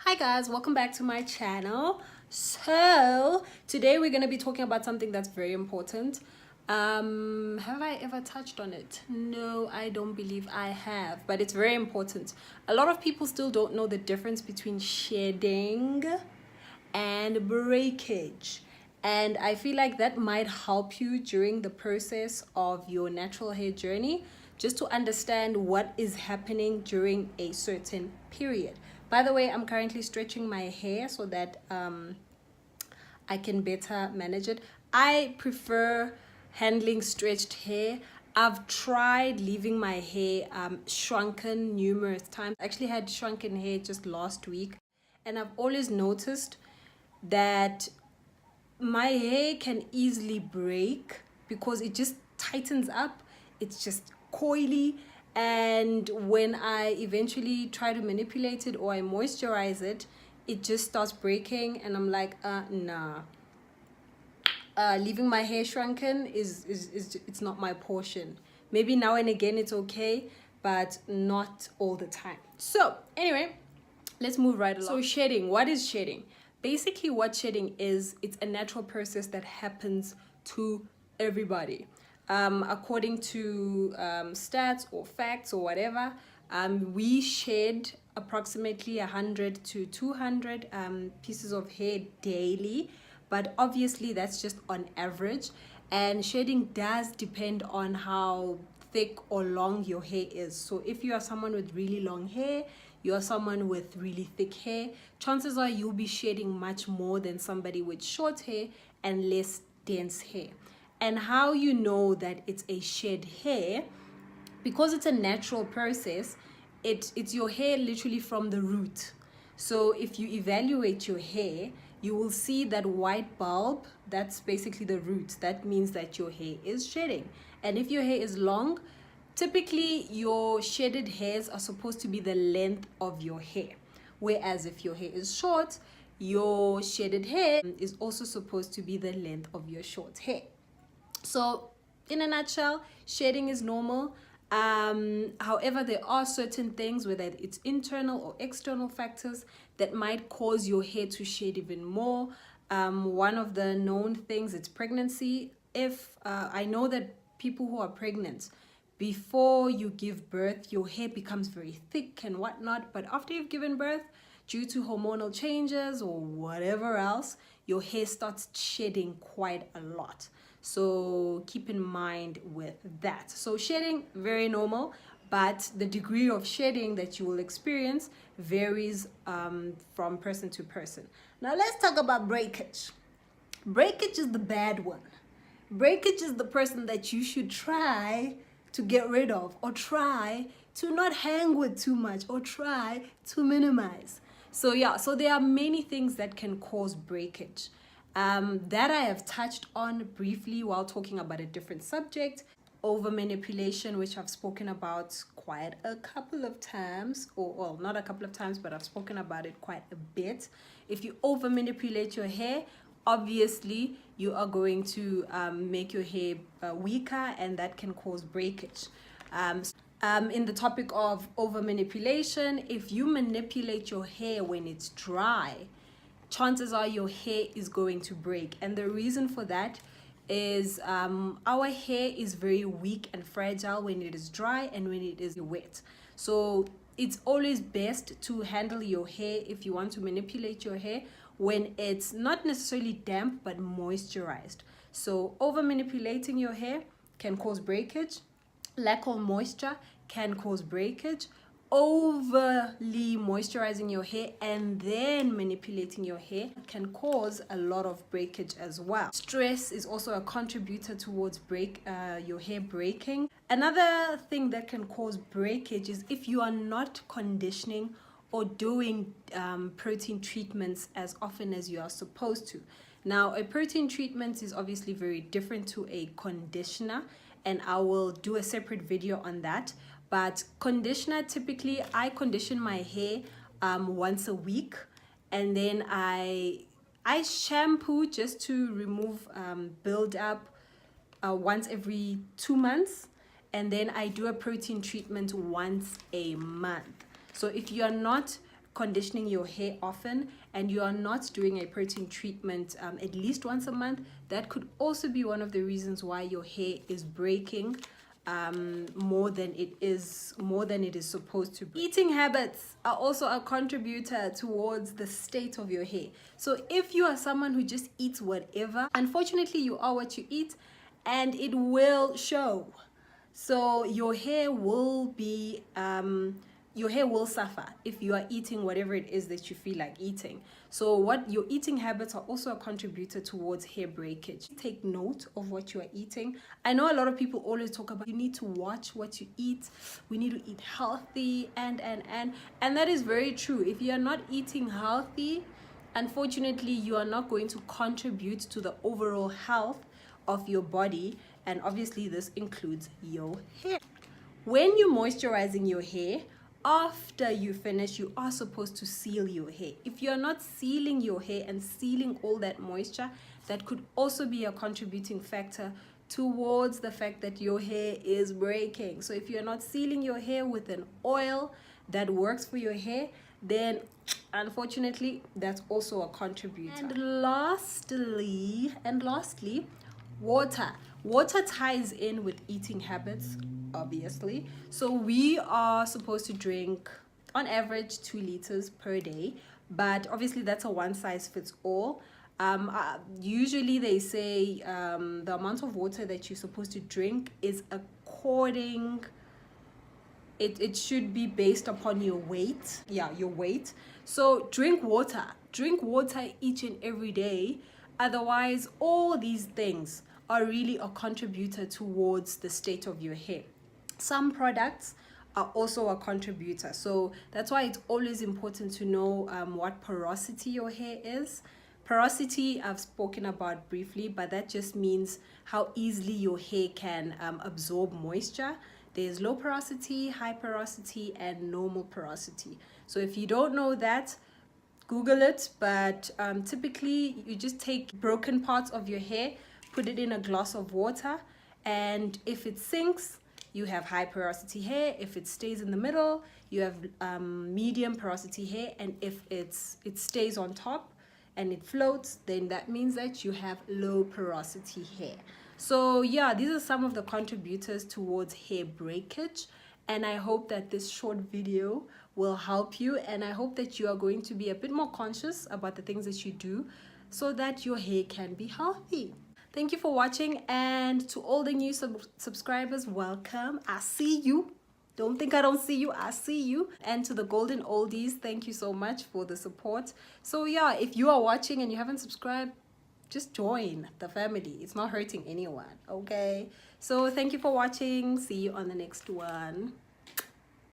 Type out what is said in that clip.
Hi guys, welcome back to my channel. So today we're going to be talking about something that's very important. Have I ever touched on it? No, I don't believe I have, but it's very important. A lot of people still don't know the difference between shedding and breakage, and I feel like that might help you during the process of your natural hair journey, just to understand what is happening during a certain period. By the way, I'm currently stretching my hair so that I can better manage it. I prefer handling stretched hair. I've tried leaving my hair shrunken numerous times. I actually had shrunken hair just last week, and I've always noticed that my hair can easily break because it just tightens up. It's just coily, and when I eventually try to manipulate it or I moisturize it, it just starts breaking, and I'm like, nah. Leaving my hair shrunken is it's not my portion. Maybe now and again it's okay, but not all the time. So anyway, let's move right along. So shedding, what is shedding? Basically what shedding is, it's a natural process that happens to everybody. According to stats or facts or whatever, we shed approximately 100 to 200 pieces of hair daily, but obviously that's just on average, and shedding does depend on how thick or long your hair is. So if you are someone with really long hair, you are someone with really thick hair, chances are you'll be shedding much more than somebody with short hair and less dense hair. And how you know that it's a shed hair, because it's a natural process, it's your hair literally from the root. So if you evaluate your hair, you will see that white bulb, that's basically the root. That means that your hair is shedding. And if your hair is long, typically your shedded hairs are supposed to be the length of your hair. Whereas if your hair is short, your shedded hair is also supposed to be the length of your short hair. So in a nutshell, shedding is normal. However, there are certain things, whether it's internal or external factors, that might cause your hair to shed even more. One of the known things is pregnancy. If I know that people who are pregnant, before you give birth, your hair becomes very thick and whatnot, but after you've given birth, due to hormonal changes or whatever else, your hair starts shedding quite a lot. So keep in mind with that. So shedding, very normal, but the degree of shedding that you will experience varies from person to person. Now let's talk about breakage. Breakage is the bad one. Breakage is the person that you should try to get rid of, or try to not hang with too much, or try to minimize. So yeah, so there are many things that can cause breakage. That I have touched on briefly while talking about a different subject. Over manipulation, which I've spoken about quite a couple of times, or well, not a couple of times, but I've spoken about it quite a bit. If you over manipulate your hair, obviously you are going to make your hair weaker, and that can cause breakage. In the topic of over manipulation, if you manipulate your hair when it's dry, chances are your hair is going to break. And the reason for that is our hair is very weak and fragile when it is dry and when it is wet. So it's always best to handle your hair, if you want to manipulate your hair, when it's not necessarily damp but moisturized. So over manipulating your hair can cause breakage. Lack of moisture can cause breakage. Overly moisturizing your hair and then manipulating your hair can cause a lot of breakage as well. Stress is also a contributor towards your hair breaking. Another thing that can cause breakage is if you are not conditioning or doing protein treatments as often as you are supposed to. Now, a protein treatment is obviously very different to a conditioner, and I will do a separate video on that. But conditioner, typically I condition my hair once a week, and then I shampoo just to remove build up once every 2 months, and then I do a protein treatment once a month. So if you are not conditioning your hair often and you are not doing a protein treatment at least once a month, that could also be one of the reasons why your hair is breaking more than it is supposed to be. Eating habits are also a contributor towards the state of your hair. So if you are someone who just eats whatever, unfortunately you are what you eat, and it will show. So your hair will be suffer if you are eating whatever it is that you feel like eating. So what your eating habits are also a contributor towards hair breakage. Take note of what you are eating. I know a lot of people always talk about you need to watch what you eat. We need to eat healthy and that is very true. If you are not eating healthy, unfortunately you are not going to contribute to the overall health of your body, and obviously this includes your hair. When you're moisturizing your hair, after you finish, you are supposed to seal your hair. If you're not sealing your hair and sealing all that moisture, that could also be a contributing factor towards the fact that your hair is breaking. So if you're not sealing your hair with an oil that works for your hair, then unfortunately that's also a contributor. And lastly, water ties in with eating habits, obviously. So we are supposed to drink on average 2 liters per day, but obviously that's a one size fits all. Usually they say the amount of water that you're supposed to drink is it should be based upon your weight. Your weight. So drink water each and every day. Otherwise, all these things are really a contributor towards the state of your hair. Some products are also a contributor. So that's why it's always important to know what porosity your hair is. Porosity I've spoken about briefly, but that just means how easily your hair can absorb moisture. There's low porosity, high porosity, and normal porosity. So if you don't know that, Google it, but typically you just take broken parts of your hair, put it in a glass of water, and if it sinks, you have high porosity hair. If it stays in the middle, you have medium porosity hair, and if it stays on top and it floats, then that means that you have low porosity hair. So yeah, these are some of the contributors towards hair breakage, and I hope that this short video will help you, and I hope that you are going to be a bit more conscious about the things that you do so that your hair can be healthy. Thank you for watching, and to all the new subscribers, welcome. I see you. Don't think I don't see you. I see you. And to the golden oldies, thank you so much for the support. So yeah, if you are watching and you haven't subscribed, just join the family. It's not hurting anyone, okay? So thank you for watching. See you on the next one.